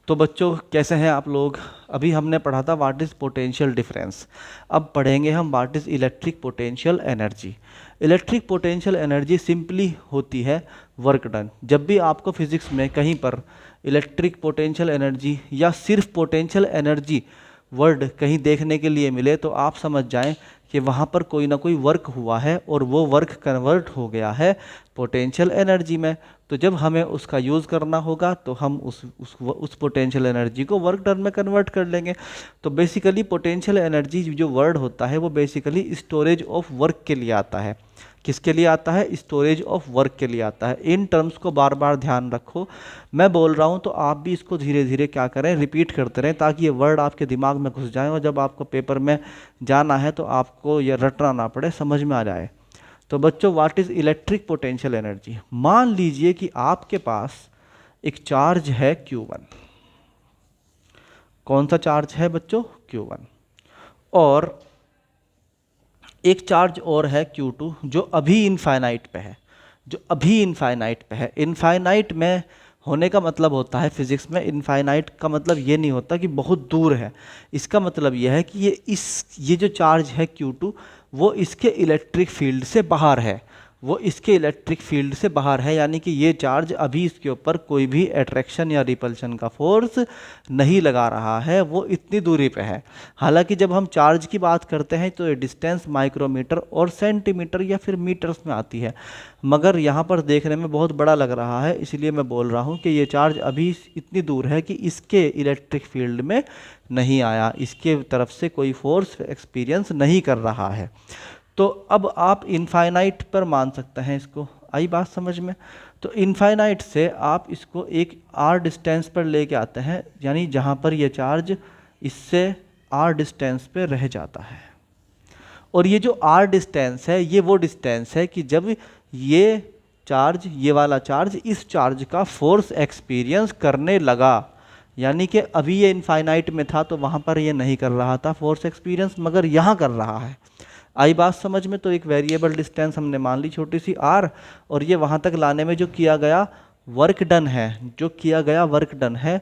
तो बच्चों कैसे हैं आप लोग? अभी हमने पढ़ा था व्हाट इज़ पोटेंशियल डिफरेंस। अब पढ़ेंगे हम what is electric potential energy. Electric potential energy simply होती है वर्क डन। जब भी आपको फिजिक्स में कहीं पर इलेक्ट्रिक पोटेंशियल एनर्जी या सिर्फ पोटेंशियल एनर्जी वर्ड कहीं देखने के लिए मिले तो आप समझ जाएं कि वहाँ पर कोई ना कोई वर्क हुआ है और वो वर्क कन्वर्ट हो गया है पोटेंशियल एनर्जी में। तो जब हमें उसका यूज़ करना होगा तो हम उस पोटेंशियल एनर्जी को वर्क डन में कन्वर्ट कर लेंगे। तो बेसिकली पोटेंशियल एनर्जी जो वर्ड होता है वो बेसिकली स्टोरेज ऑफ वर्क के लिए आता है। किसके लिए आता है? स्टोरेज ऑफ वर्क के लिए आता है। इन टर्म्स को बार बार ध्यान रखो। मैं बोल रहा हूँ तो आप भी इसको धीरे धीरे क्या करें, रिपीट करते रहें ताकि ये वर्ड आपके दिमाग में घुस जाए और जब आपको पेपर में जाना है तो आपको ये रटना ना पड़े, समझ में आ जाए। तो बच्चों what is electric potential energy? मान लीजिए कि आपके पास एक चार्ज है Q1। कौन सा चार्ज है बच्चों? Q1। और एक चार्ज और है Q2 जो अभी इनफाइनाइट पे है, जो अभी इनफाइनाइट पे है। इनफाइनाइट में होने का मतलब होता है फिजिक्स में, इनफाइनाइट का मतलब ये नहीं होता कि बहुत दूर है। इसका मतलब यह है कि ये जो चार्ज है Q2 वो इसके इलेक्ट्रिक फील्ड से बाहर है, वो इसके इलेक्ट्रिक फील्ड से बाहर है, यानी कि ये चार्ज अभी इसके ऊपर कोई भी अट्रैक्शन या रिपल्शन का फोर्स नहीं लगा रहा है, वो इतनी दूरी पे है। हालांकि जब हम चार्ज की बात करते हैं तो ये डिस्टेंस माइक्रोमीटर और सेंटीमीटर या फिर मीटर्स में आती है, मगर यहाँ पर देखने में बहुत बड़ा लग रहा है, इसलिए मैं बोल रहा हूँ कि ये चार्ज अभी इतनी दूर है कि इसके इलेक्ट्रिक फील्ड में नहीं आया, इसके तरफ से कोई फोर्स एक्सपीरियंस नहीं कर रहा है। तो अब आप इनफाइनाइट पर मान सकते हैं इसको। आई बात समझ में? तो इनफाइनाइट से आप इसको एक आर डिस्टेंस पर लेके आते हैं, यानी जहाँ पर ये चार्ज इससे आर डिस्टेंस पे रह जाता है। और ये जो आर डिस्टेंस है ये वो डिस्टेंस है कि जब ये चार्ज, ये वाला चार्ज इस चार्ज का फोर्स एक्सपीरियंस करने लगा, यानी कि अभी ये इनफाइनाइट में था तो वहाँ पर ये नहीं कर रहा था फोर्स एक्सपीरियंस, मगर यहाँ कर रहा है। आई बात समझ में? तो एक वेरिएबल डिस्टेंस हमने मान ली छोटी सी आर, और ये वहाँ तक लाने में जो किया गया वर्क डन है, जो किया गया वर्क डन है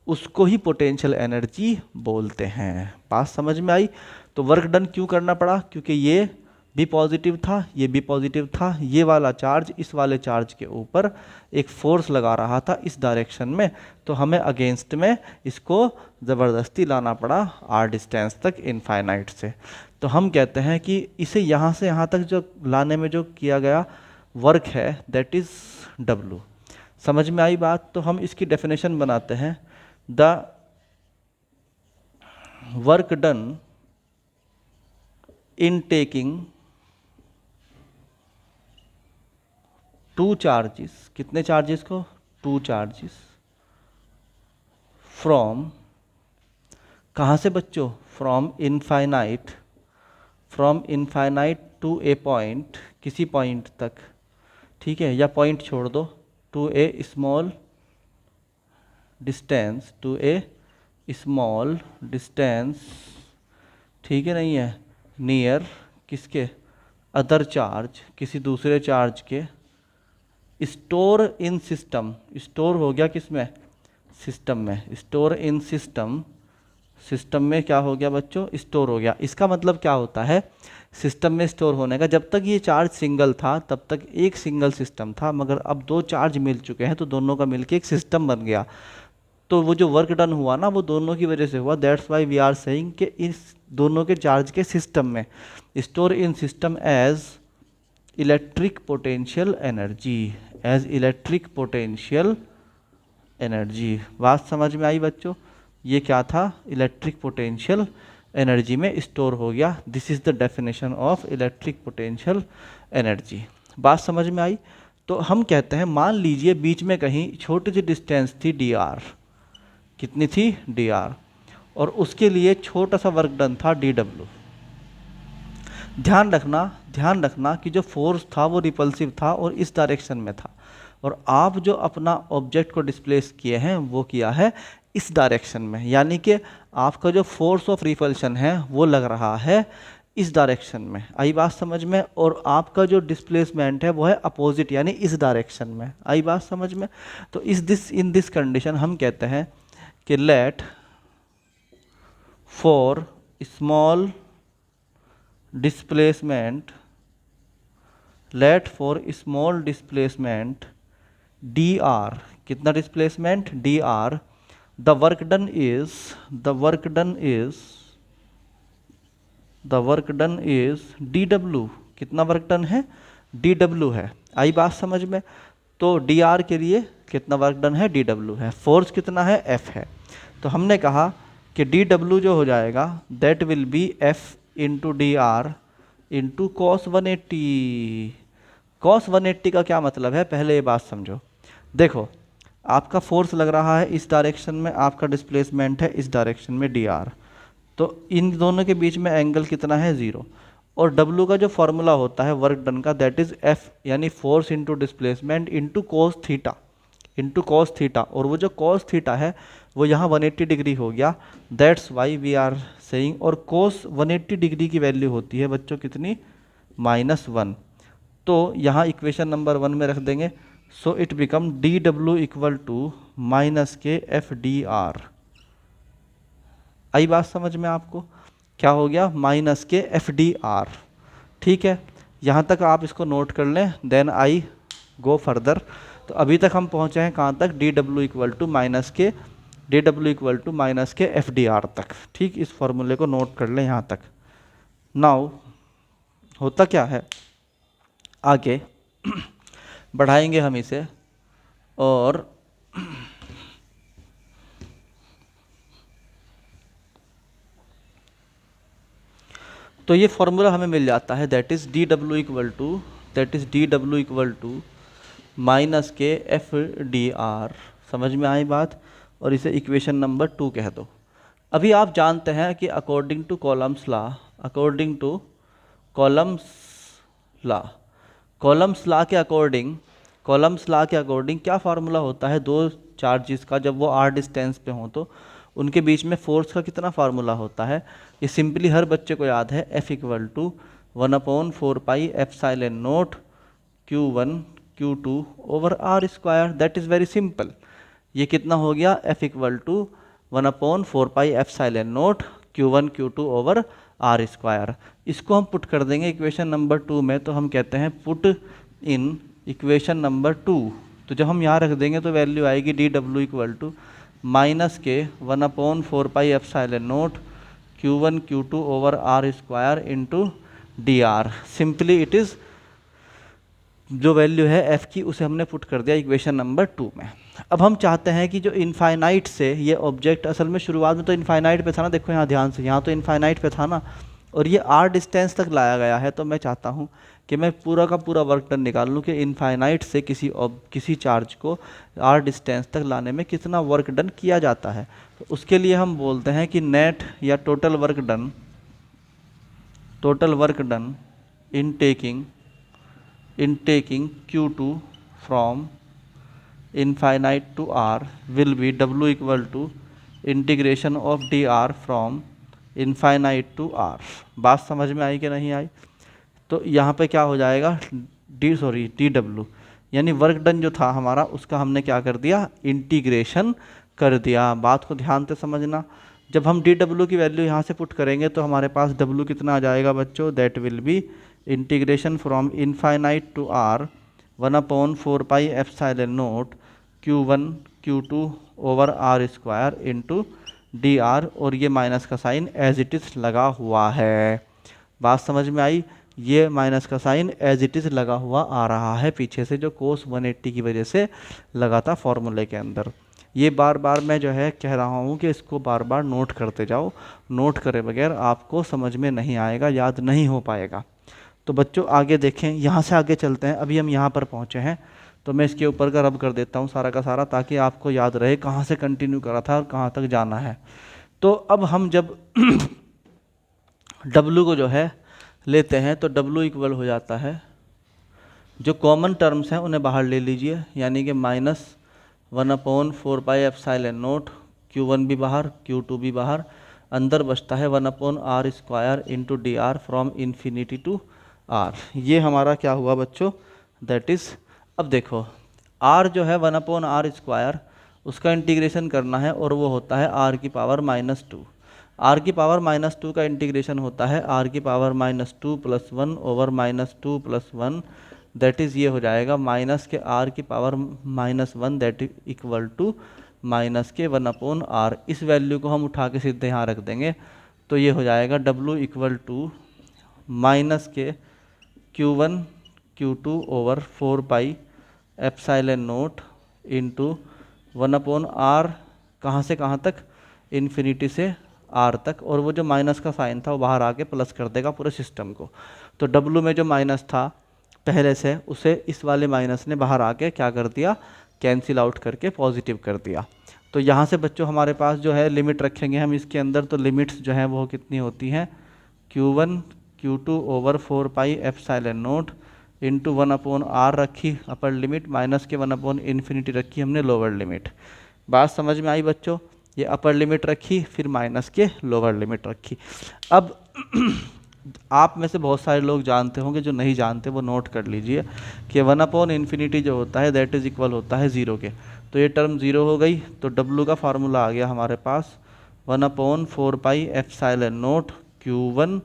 उसको ही पोटेंशियल एनर्जी बोलते हैं। बात समझ में आई? तो वर्क डन क्यों करना पड़ा? क्योंकि ये भी पॉजिटिव था, ये भी पॉजिटिव था, ये वाला चार्ज इस वाले चार्ज के ऊपर एक फोर्स लगा रहा था इस डायरेक्शन में, तो हमें अगेंस्ट में इसको ज़बरदस्ती लाना पड़ा आर डिस्टेंस तक इनफाइनाइट से। तो हम कहते हैं कि इसे यहाँ से यहाँ तक जो लाने में जो किया गया वर्क है दैट इज़ W। समझ में आई बात? तो हम इसकी डेफिनेशन बनाते हैं। The work done in taking two charges, कितने चार्जेस को? टू चार्जेस फ्रॉम, कहाँ से बच्चों? From infinite, from infinite to a point, किसी पॉइंट तक, ठीक है, या पॉइंट छोड़ दो, to a small distance, to a small distance, ठीक है, नहीं है, नियर किसके? अदर चार्ज, किसी दूसरे चार्ज के, स्टोर इन सिस्टम, स्टोर हो गया किसमें? सिस्टम में, स्टोर इन सिस्टम, सिस्टम में क्या हो गया बच्चों? स्टोर हो गया। इसका मतलब क्या होता है सिस्टम में स्टोर होने का? जब तक ये चार्ज सिंगल था तब तक एक सिंगल सिस्टम था, मगर अब दो चार्ज मिल चुके हैं तो दोनों का मिलके एक सिस्टम बन गया। तो वो जो वर्क डन हुआ ना वो दोनों की वजह से हुआ। That's why we are saying कि इस दोनों के चार्ज के सिस्टम में, store in system as electric potential energy, as electric potential energy. बात समझ में आई बच्चों? ये क्या था? इलेक्ट्रिक पोटेंशियल एनर्जी में स्टोर हो गया। This is the definition of electric potential energy. बात समझ में आई? तो हम कहते हैं मान लीजिए बीच में कहीं छोटी सी डिस्टेंस थी dr, कितनी थी? dr, और उसके लिए छोटा सा वर्क डन था dw। ध्यान रखना कि जो फोर्स था वो रिपल्सिव था और इस डायरेक्शन में था, और आप जो अपना ऑब्जेक्ट को डिस्प्लेस किए हैं वो किया है इस डायरेक्शन में, यानी कि आपका जो फोर्स ऑफ रिपल्शन है वो लग रहा है इस डायरेक्शन में। आई बात समझ में? और आपका जो डिस्प्लेसमेंट है वो है अपोजिट, यानी इस डायरेक्शन में। आई बात समझ में? तो इन दिस कंडीशन हम कहते हैं कि let for small displacement, let for small displacement D R, कितना displacement D R, the work done is D W, कितना वर्क डन है डी डब्ल्यू है। आई बात समझ में? तो डी आर के लिए कितना वर्क डन है डी डब्ल्यू है, फोर्स कितना है एफ है। तो हमने कहा कि डी डब्ल्यू जो हो जाएगा that will B F into D are into cos 180। Cos 180 का क्या मतलब है, पहले ये बात समझो। देखो आपका फोर्स लग रहा है इस डायरेक्शन में, आपका डिस्प्लेसमेंट है इस डायरेक्शन में डी आर, तो इन दोनों के बीच में एंगल कितना है 0। और W का जो फॉर्मूला होता है वर्क डन का दैट इज F, यानी force into displacement into cos theta, और वो जो कोस थीटा है वो यहाँ 180 डिग्री हो गया, that's why we are saying. और कोस 180 डिग्री की वैल्यू होती है बच्चों कितनी, -1। तो यहाँ इक्वेशन नंबर 1 में रख देंगे, so it become D W equal to minus के एफ डी आर। आई बात समझ में आपको? क्या हो गया, माइनस के एफ डी आर। ठीक है, यहाँ तक आप इसको नोट कर लें, देन आई गो फर्दर। तो अभी तक हम पहुँचे हैं कहाँ तक, D W equal to minus के एफ डी आर तक। ठीक, इस फॉर्मूले को नोट कर लें यहाँ तक। नाउ होता क्या है, आगे बढ़ाएंगे हम इसे, और तो ये फॉर्मूला हमें मिल जाता है that is D W equal to minus के एफ डी आर। समझ में आई बात? और इसे इक्वेशन नंबर 2 कह दो। अभी आप जानते हैं कि अकॉर्डिंग टू कॉलम्स लॉ के अकॉर्डिंग क्या फार्मूला होता है दो चार्जेस का, जब वो आर डिस्टेंस पे हों तो उनके बीच में फोर्स का कितना फार्मूला होता है। ये सिंपली हर बच्चे को याद है, F equal to 1/4 pi epsilon naught Q1 Q2 over R square. That is very simple. ये कितना हो गया, F equal to 1/4 pi epsilon naught Q1 Q2 over R square. इसको हम पुट कर देंगे इक्वेशन नंबर 2 में, तो हम कहते हैं पुट इन इक्वेशन नंबर 2। तो जब हम यहाँ रख देंगे तो वैल्यू आएगी D W equal to minus के 1/4 pi epsilon naught Q1 Q2 over R square into D R. Simply it is जो वैल्यू है f की उसे हमने पुट कर दिया इक्वेशन नंबर 2 में। अब हम चाहते हैं कि जो इनफाइनाइट से ये ऑब्जेक्ट, असल में शुरुआत में तो इनफाइनाइट पे था ना, देखो यहाँ ध्यान से, यहाँ तो इनफाइनाइट पे था ना, और ये r डिस्टेंस तक लाया गया है। तो मैं चाहता हूँ कि मैं पूरा का पूरा वर्क डन निकाल लूँ कि इनफाइनाइट से किसी चार्ज को r डिस्टेंस तक लाने में कितना वर्क डन किया जाता है। तो उसके लिए हम बोलते हैं कि नेट या total work done in taking Q2 from infinite to R will be W equal to integration of dr from infinite to R। बात समझ में आई कि नहीं आई? तो यहाँ पे क्या हो जाएगा, डी डब्ल्यू, यानी वर्क डन जो था हमारा उसका हमने क्या कर दिया, इंटीग्रेशन कर दिया। बात को ध्यान से समझना। जब हम डी डब्ल्यू की वैल्यू यहाँ से पुट करेंगे तो हमारे पास डब्ल्यू कितना आ जाएगा बच्चों, that will be integration from infinite to R 1/4 pi epsilon naught Q1 Q2 over R square into D R, और ये माइनस का साइन एज इट इज़ लगा हुआ है। बात समझ में आई? ये माइनस का साइन एज इट इज़ लगा हुआ आ रहा है पीछे से, जो कोस 180 की वजह से लगा था फॉर्मूले के अंदर। ये बार बार मैं जो है कह रहा हूँ कि इसको बार बार नोट करते जाओ, नोट करे बगैर आपको समझ में नहीं आएगा, याद नहीं हो पाएगा। तो बच्चों आगे देखें, यहाँ से आगे चलते हैं। अभी हम यहाँ पर पहुँचे हैं, तो मैं इसके ऊपर का रब कर देता हूँ सारा का सारा, ताकि आपको याद रहे कहाँ से कंटिन्यू करा था और कहाँ तक जाना है। तो अब हम जब W को जो है लेते हैं तो W इक्वल हो जाता है, जो कॉमन टर्म्स हैं उन्हें बाहर ले लीजिए, यानी कि -1/4 पाई एप्सिलॉन नोट, Q1 भी बाहर Q2 भी बाहर, अंदर बचता है 1/r square into D R from infinity to r। ये हमारा क्या हुआ बच्चों, दैट इज़, अब देखो r जो है 1/r स्क्वायर, उसका इंटीग्रेशन करना है और वो होता है r की पावर -2। r की पावर -2 का इंटीग्रेशन होता है r की पावर -2 + 1 ओवर -2 + 1, दैट इज़ ये हो जाएगा माइनस के r की power -1 that is equal to minus के 1/r। इस वैल्यू को हम उठा के सीधे यहाँ रख देंगे, तो ये हो जाएगा W इक्वल टू माइनस के Q1 Q2 over 4 pi epsilon note into 1/r, कहाँ से कहाँ तक, इन्फिनिटी से r तक, और वो जो माइनस का साइन था वो बाहर आके प्लस कर देगा पूरे सिस्टम को। तो W में जो माइनस था पहले से, उसे इस वाले माइनस ने बाहर आके क्या कर दिया, कैंसिल आउट करके पॉजिटिव कर दिया। तो यहाँ से बच्चों हमारे पास जो है लिमिट रखेंगे हम इसके अंदर, तो लिमिट्स जो हैं वो कितनी होती हैं, Q1 Q2 over 4 pi epsilon note into 1/r रखी अपर लिमिट, माइनस के 1/इन्फिनिटी रखी हमने लोअर लिमिट। बात समझ में आई बच्चों? ये अपर लिमिट रखी, फिर माइनस के लोअर लिमिट रखी। अब आप में से बहुत सारे लोग जानते होंगे, जो नहीं जानते वो नोट कर लीजिए कि 1/इन्फिनिटी जो होता है दैट इज़ इक्वल होता है 0 के। तो ये टर्म 0 हो गई, तो W का फार्मूला आ गया हमारे पास 1/4 pi epsilon note Q1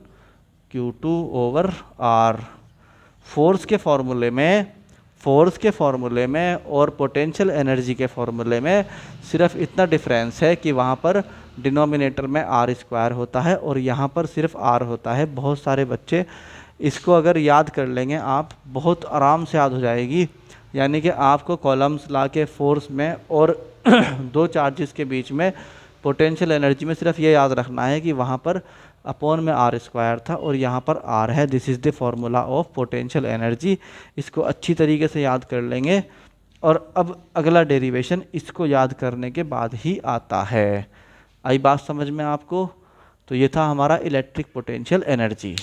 Q2 over R। Force के फॉर्मूले में और पोटेंशियल एनर्जी के फॉर्मूले में सिर्फ इतना डिफरेंस है कि वहाँ पर डिनोमिनेटर में r² होता है और यहाँ पर सिर्फ r होता है। बहुत सारे बच्चे इसको अगर याद कर लेंगे आप, बहुत आराम से याद हो जाएगी। यानी कि आपको कॉलम्स ला के फोर्स में और दो चार्जेस के बीच में पोटेंशियल एनर्जी में सिर्फ ये याद रखना है कि वहाँ पर अपॉन में r² था और यहाँ पर r है। This is the formula of potential energy. इसको अच्छी तरीके से याद कर लेंगे और अब अगला डेरिवेशन इसको याद करने के बाद ही आता है। आई बात समझ में आपको? तो ये था हमारा इलेक्ट्रिक पोटेंशियल एनर्जी।